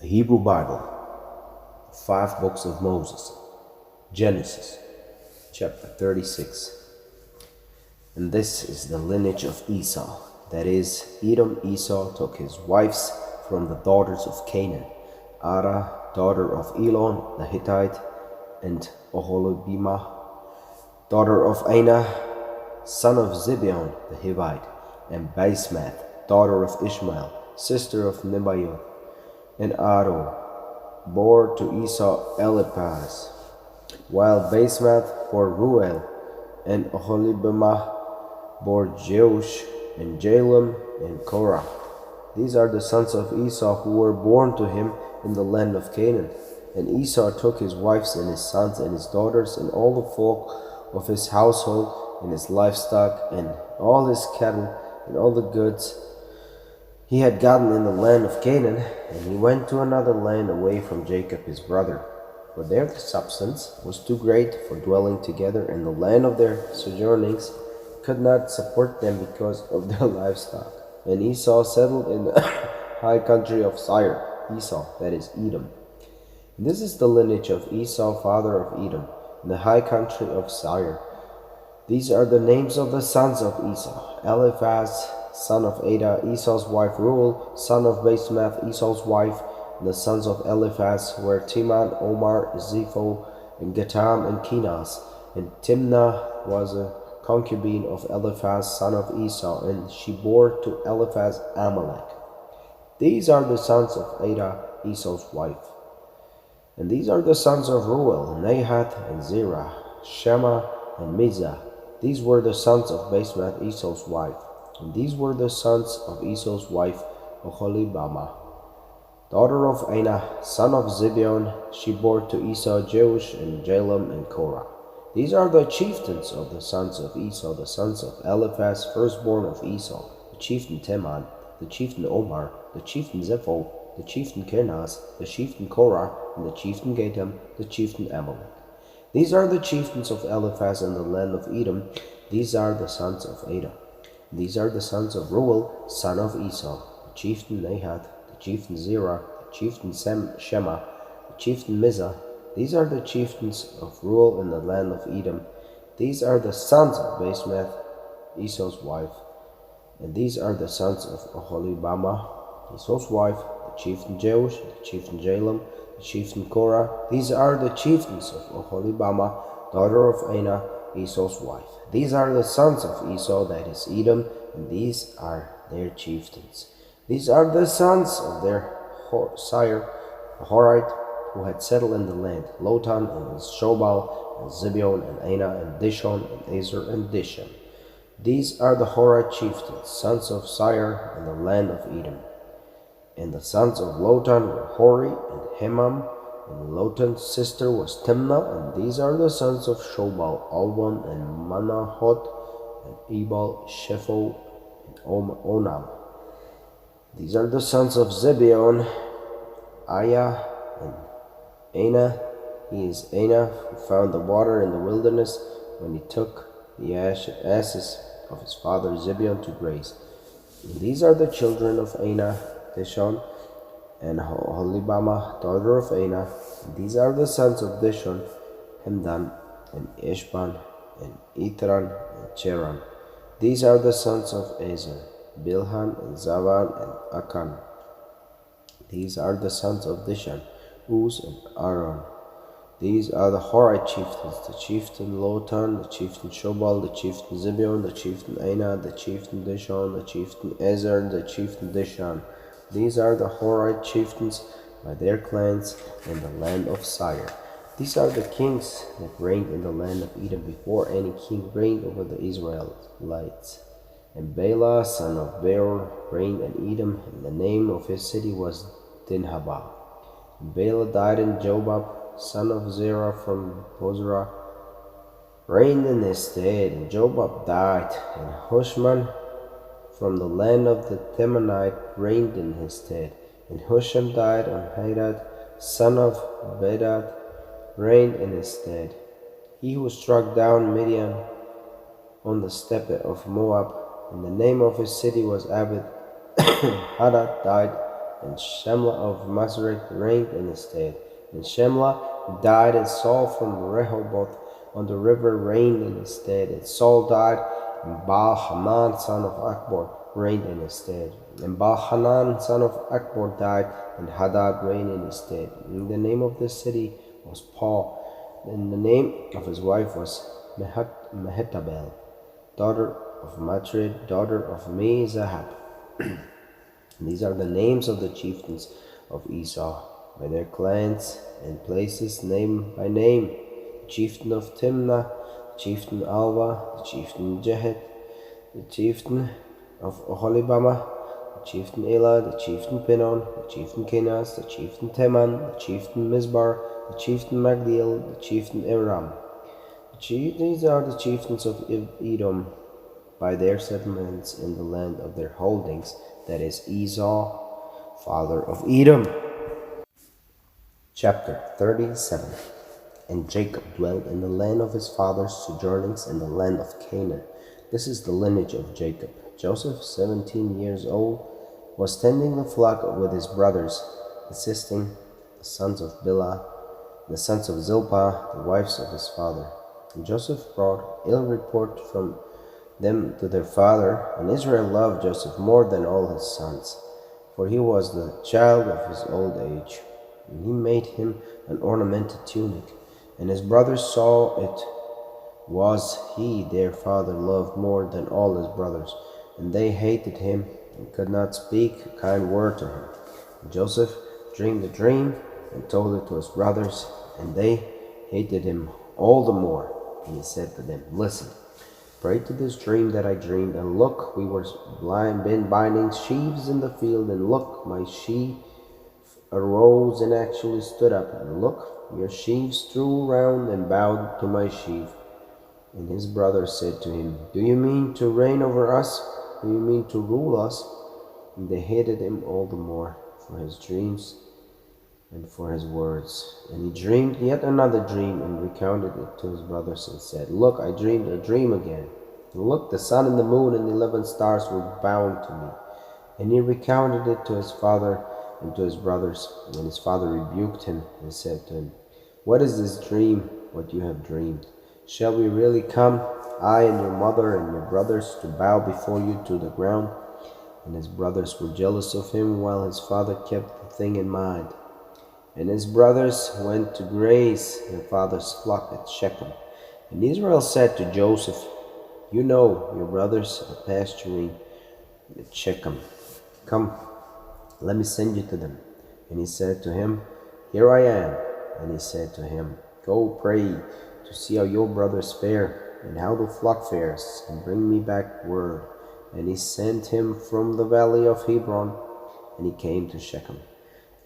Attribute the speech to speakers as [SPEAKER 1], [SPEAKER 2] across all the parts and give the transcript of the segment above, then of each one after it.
[SPEAKER 1] The Hebrew Bible, the 5 books of Moses, Genesis, chapter 36. And this is the lineage of Esau, that is, Edom. Esau took his wives from the daughters of Canaan, Ada, daughter of Elon the Hittite, and Oholibamah, daughter of Anah, son of Zibeon the Hivite, and Basemath, daughter of Ishmael, sister of Nebaioth. And Ado bore to Esau Eliphaz, while Basemath bore Ruel, and Oholibamah bore Jeush, and Jalem, and Korah. These are the sons of Esau who were born to him in the land of Canaan. And Esau took his wives and his sons and his daughters and all the folk of his household and his livestock and all his cattle and all the goods he had gotten in the land of Canaan, and he went to another land away from Jacob his brother. For there the substance was too great for dwelling together, and the land of their sojournings could not support them because of their livestock. And Esau settled in the high country of Seir, Esau, that is Edom. And this is the lineage of Esau, father of Edom, in the high country of Seir. These are the names of the sons of Esau: Eliphaz, son of Ada, Esau's wife; Ruel, son of Basemath, Esau's wife. And the sons of Eliphaz were Teman, Omar, Zepho, and Gatam, and Kenaz. And Timnah was a concubine of Eliphaz, son of Esau, and she bore to Eliphaz Amalek. These are the sons of Ada, Esau's wife. And these are the sons of Ruel: Nahath, and Zerah, Shema, and Mizah. These were the sons of Basemath, Esau's wife. And these were the sons of Esau's wife, Oholibamah, daughter of Anah, son of Zibeon. She bore to Esau Jeush, and Jalem, and Korah. These are the chieftains of the sons of Esau, the sons of Eliphaz, firstborn of Esau: the chieftain Teman, the chieftain Omar, the chieftain Zepho, the chieftain Kenaz, the chieftain Korah, and the chieftain Gatam, the chieftain Amalek. These are the chieftains of Eliphaz in the land of Edom. These are the sons of Ada. These are the sons of Ruel, son of Esau: the chieftain Nahath, the chieftain Zerah, the chieftain Shema, the chieftain Mizah. These are the chieftains of Ruel in the land of Edom. These are the sons of Basemath, Esau's wife. And these are the sons of Oholibamah, Esau's wife: the chieftain Jeush, the chieftain Jalem, the chieftain Korah. These are the chieftains of Oholibamah, daughter of Anah, Esau's wife. These are the sons of Esau, that is Edom, and these are their chieftains. These are the sons of their sire, the Horite, who had settled in the land: Lotan, and Shobal, and Zibeon, and Anah, and Dishon, and Ezer, and Dishan. These are the Horite chieftains, sons of Seir, in the land of Edom. And the sons of Lotan were Hori, and Hemam, and Lotan's sister was Timnah. And these are the sons of Shobal: Alvan, and Manahoth, and Ebal, Shepho, and Onam. These are the sons of Zibeon: Aya, and Anah. He is Anah, who found the water in the wilderness when he took the asses of his father Zibeon to graze. And these are the children of Anah: Dishon, and Oholibamah, daughter of Anah. And these are the sons of Dishon: Hemdan, and Ishban, and Ithran, and Cheran. These are the sons of Ezer: Bilhan, and Zavan, and Akan. These are the sons of Dishan: Uz, and Aaron. These are the Horite chieftains: the chieftain Lotan, the chieftain Shobal, the chieftain Zibeon, the chieftain Anah, the chieftain Dishon, the chieftain Ezer, the chieftain Dishan. These are the Horite chieftains by their clans in the land of Seir. These are the kings that reigned in the land of Edom before any king reigned over the Israelites. And Bela, son of Beor, reigned in Edom, and the name of his city was Dinhabah. And Bela died, and Jobab, son of Zerah from Bozrah, reigned in his stead. And Jobab died, and Hushman from the land of the Temanite reigned in his stead. And Husham died, and Hadad, son of Bedad, reigned in his stead. He who struck down Midian on the steppe of Moab, and the name of his city was Abed. Hadad died, and Shemla of Masrek reigned in his stead. And Shemla died, and Saul from Rehoboth on the river reigned in his stead. And Saul died, and Baal-Hanan son of Akbor reigned in his stead. And Baal-Hanan son of Akbor died, and Hadad reigned in his stead. And the name of this city was Paul, and the name of his wife was Mehetabel, daughter of Matred, daughter of Me-Zahab. These are the names of the chieftains of Esau, by their clans and places, name by name: the chieftain of Timnah, the chieftain Alva, the chieftain Jehet, the chieftain of Oholibamah, the chieftain Elah, the chieftain Pinon, the chieftain Kenaz, the chieftain Teman, the chieftain Mizbar, the chieftain Magdiel, the chieftain Iram. These are the chieftains of Edom, by their settlements in the land of their holdings, that is Esau, father of Edom. Chapter 37. And Jacob dwelt in the land of his father's sojournings in the land of Canaan. This is the lineage of Jacob. Joseph, 17 years old, was tending the flock with his brothers, assisting the sons of Bilhah, the sons of Zilpah, the wives of his father. And Joseph brought ill report from them to their father, and Israel loved Joseph more than all his sons, for he was the child of his old age. And he made him an ornamented tunic, and his brothers saw it was he their father loved more than all his brothers, and they hated him and could not speak a kind word to him. And Joseph dreamed a dream and told it to his brothers, and they hated him all the more. And he said to them, "Listen, pray to this dream that I dreamed, and look, we were binding sheaves in the field, and look, my sheaf arose and actually stood up, and look, your sheaves threw round and bowed to my sheaf." And his brothers said to him, "Do you mean to reign over us? Do you mean to rule us?" And they hated him all the more for his dreams and for his words. And he dreamed yet another dream and recounted it to his brothers and said, "Look, I dreamed a dream again. And look, the sun and the moon and the 11 stars were bound to me." And he recounted it to his father and to his brothers. And his father rebuked him and said to him, "What is this dream, what you have dreamed? Shall we really come, I and your mother and your brothers, to bow before you to the ground?" And his brothers were jealous of him, while his father kept the thing in mind. And his brothers went to graze their father's flock at Shechem. And Israel said to Joseph, "You know your brothers are pasturing at Shechem. Come, let me send you to them." And he said to him, "Here I am." And he said to him, "Go pray to see how your brothers fare, and how the flock fares, and bring me back word." And he sent him from the valley of Hebron, and he came to Shechem.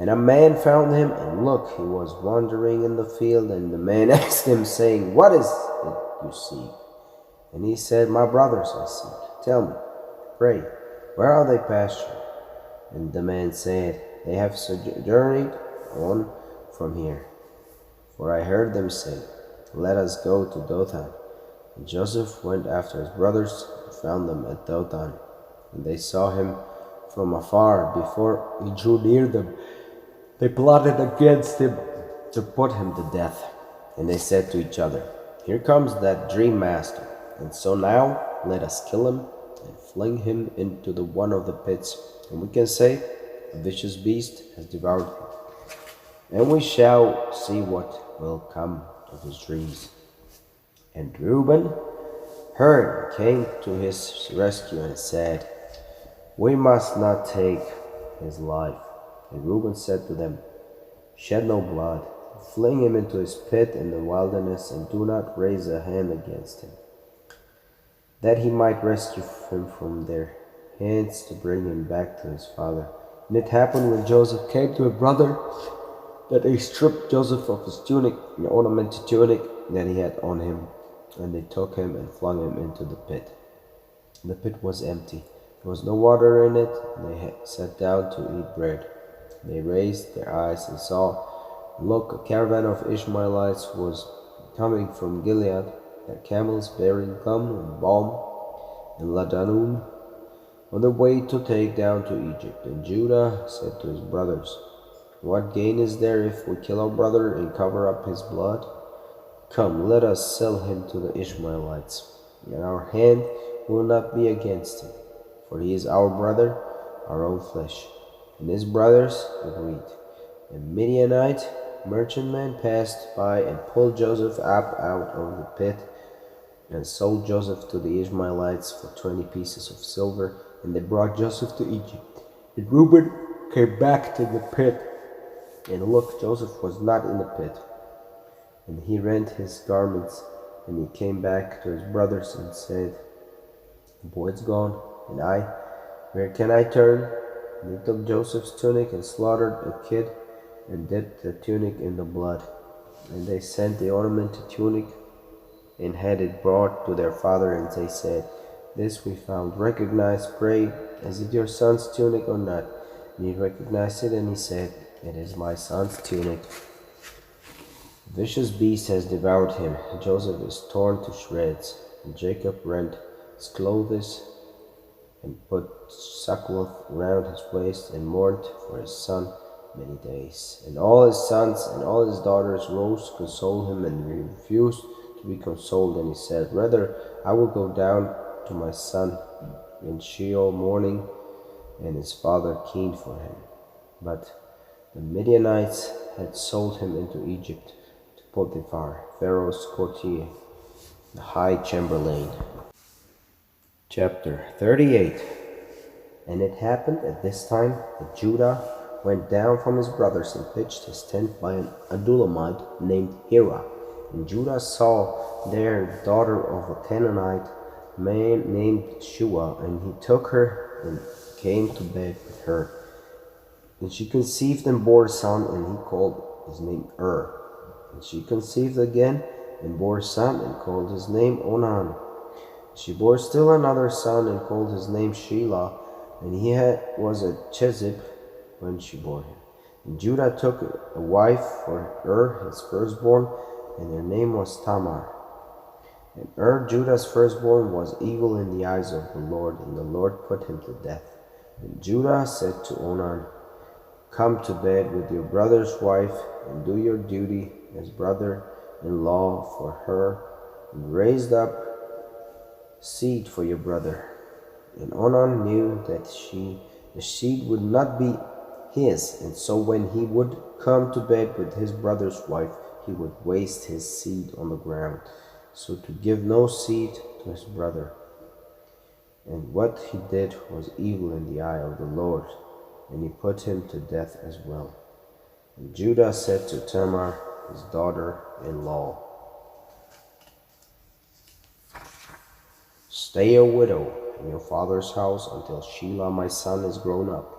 [SPEAKER 1] And a man found him, and look, he was wandering in the field. And the man asked him, saying, "What is it you seek?" And he said, "My brothers I seek. Tell me, pray, where are they pasturing?" And the man said, "They have sojourned on from here. For I heard them say, 'Let us go to Dothan.'" And Joseph went after his brothers and found them at Dothan. And they saw him from afar. Before he drew near them, they plotted against him to put him to death. And they said to each other, "Here comes that dream master. And so now let us kill him and fling him into one of the pits. And we can say, 'A vicious beast has devoured him.' And we shall see what will come of his dreams." And Reuben heard and came to his rescue and said, "We must not take his life." And Reuben said to them, "Shed no blood. Fling him into his pit in the wilderness, and do not raise a hand against him, that he might rescue him from their hands to bring him back to his father." And it happened when Joseph came to his brother, that they stripped Joseph of his tunic, an ornamented tunic that he had on him, and they took him and flung him into the pit. The pit was empty. There was no water in it, and they sat down to eat bread. They raised their eyes and saw, look, a caravan of Ishmaelites was coming from Gilead, their camels bearing gum and balm and ladanum on the way to take down to Egypt. And Judah said to his brothers, What gain is there if we kill our brother and cover up his blood? Come, let us sell him to the Ishmaelites, and our hand will not be against him, for he is our brother, our own flesh. And his brothers agreed. A Midianite merchantman passed by and pulled Joseph up out of the pit and sold Joseph to the Ishmaelites for 20 pieces of silver, and they brought Joseph to Egypt. And Reuben came back to the pit, and look, Joseph was not in the pit. And he rent his garments, and he came back to his brothers and said, The boy's gone, and I, where can I turn? And they took Joseph's tunic and slaughtered a kid, and dipped the tunic in the blood. And they sent the ornamented tunic and had it brought to their father, and they said, This we found. Recognize, pray, is it your son's tunic or not? And he recognized it, and he said, It is my son's tunic. A vicious beast has devoured him. Joseph is torn to shreds. And Jacob rent his clothes and put sackcloth round his waist and mourned for his son many days. And all his sons and all his daughters rose to console him, and he refused to be consoled. And he said, Rather, I will go down to my son in Sheol mourning, and his father keened for him. But the Midianites had sold him into Egypt to Potiphar, Pharaoh's courtier, the high chamberlain. Chapter 38. And it happened at this time that Judah went down from his brothers and pitched his tent by an Adullamite named Hira. And Judah saw there the daughter of a Canaanite man named Shua, and he took her and came to bed with her. And she conceived and bore a son, and he called his name And she conceived again and bore a son, and called his name Onan. She bore still another son, and called his name Shelah, and he was a Chezib when she bore him. And Judah took a wife for his firstborn, and her name was Tamar. And Judah's firstborn, was evil in the eyes of the Lord, and the Lord put him to death. And Judah said to Onan, Come to bed with your brother's wife, and do your duty as brother-in-law for her, and raised up seed for your brother. And Onan knew that the seed would not be his, and so when he would come to bed with his brother's wife, he would waste his seed on the ground, so to give no seed to his brother. And what he did was evil in the eye of the Lord, and he put him to death as well. And Judah said to Tamar, his daughter-in-law, Stay a widow in your father's house until Shelah my son is grown up.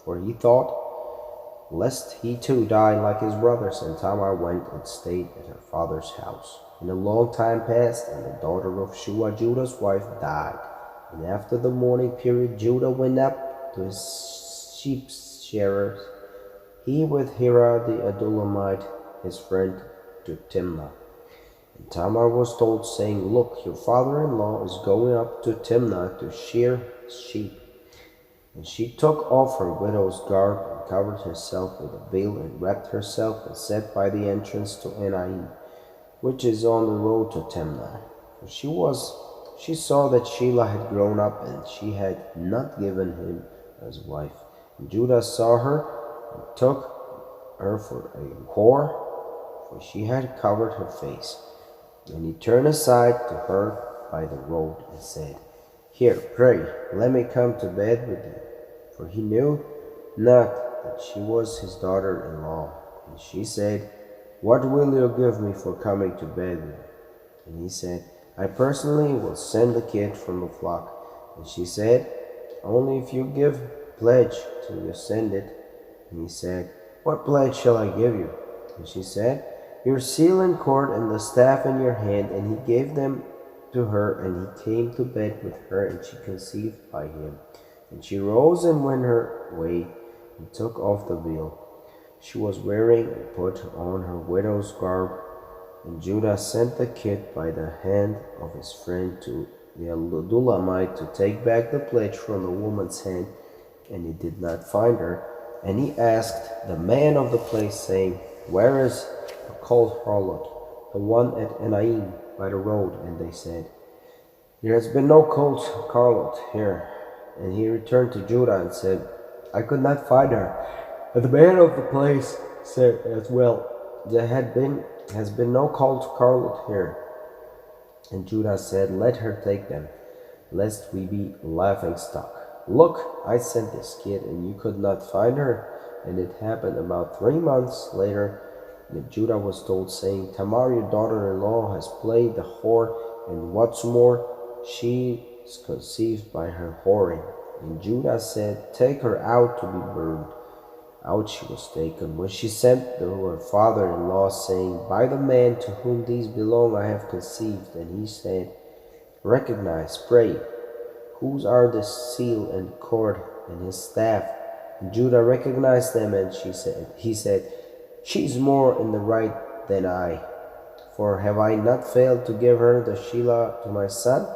[SPEAKER 1] For he thought, lest he too die like his brothers. And Tamar went and stayed at her father's house. And a long time passed, and the daughter of Shua, Judah's wife, died. And after the mourning period, Judah went up to his sheep shearers, he with Hira the Adullamite, his friend, to Timnah. And Tamar was told, saying, Look, your father-in-law is going up to Timnah to shear sheep. And she took off her widow's garb, and covered herself with a veil, and wrapped herself, and sat by the entrance to Enaim, which is on the road to Timnah. For she saw that Shelah had grown up, and she had not given him as wife. And Judah saw her, and took her for a whore, for she had covered her face. And he turned aside to her by the road, and said, Here, pray, let me come to bed with you. For he knew not that she was his daughter-in-law. And she said, What will you give me for coming to bed with you? And he said, I personally will send the kid from the flock. And she said, Only if you give pledge till you send it. And he said, What pledge shall I give you? And she said, Your seal and cord and the staff in your hand. And he gave them to her, and he came to bed with her, and she conceived by him. And she rose and went her way, and took off the veil she was wearing, and put on her widow's garb. And Judah sent the kid by the hand of his friend to the Adulamite to take back the pledge from the woman's hand, and he did not find her. And he asked the man of the place, saying, Where is the colt harlot, the one at Enaim by the road? And they said, There has been no colt harlot here. And he returned to Judah and said, I could not find her. And the man of the place said as well, There has been no colt harlot here. And Judah said, Let her take them, lest we be laughingstock. Look, I sent this kid, and you could not find her. And it happened about 3 months later that Judah was told, saying, Tamar, your daughter-in-law, has played the whore, and what's more, she is conceived by her whoring. And Judah said, Take her out to be burned. Out she was taken. When she sent to her father-in-law, saying, By the man to whom these belong I have conceived. And he said, Recognize, pray, whose are the seal and cord and his staff? And Judah recognized them, and he said, She is more in the right than I. For have I not failed to give her the Shelah to my son?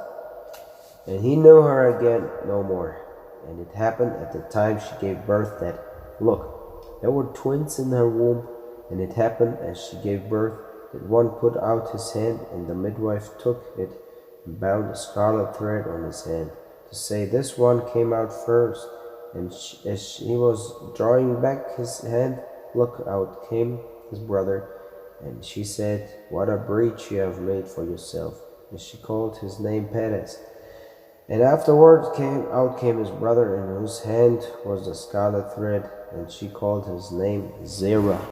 [SPEAKER 1] And he knew her again no more. And it happened at the time she gave birth that, look, there were twins in her womb. And it happened as she gave birth that one put out his hand, and the midwife took it and bound a scarlet thread on his hand, to say, This one came out first. And as he was drawing back his hand, look, out came his brother. And she said, What a breach you have made for yourself. And she called his name Perez. And afterward came his brother, in whose hand was the scarlet thread, and she called his name Zerah.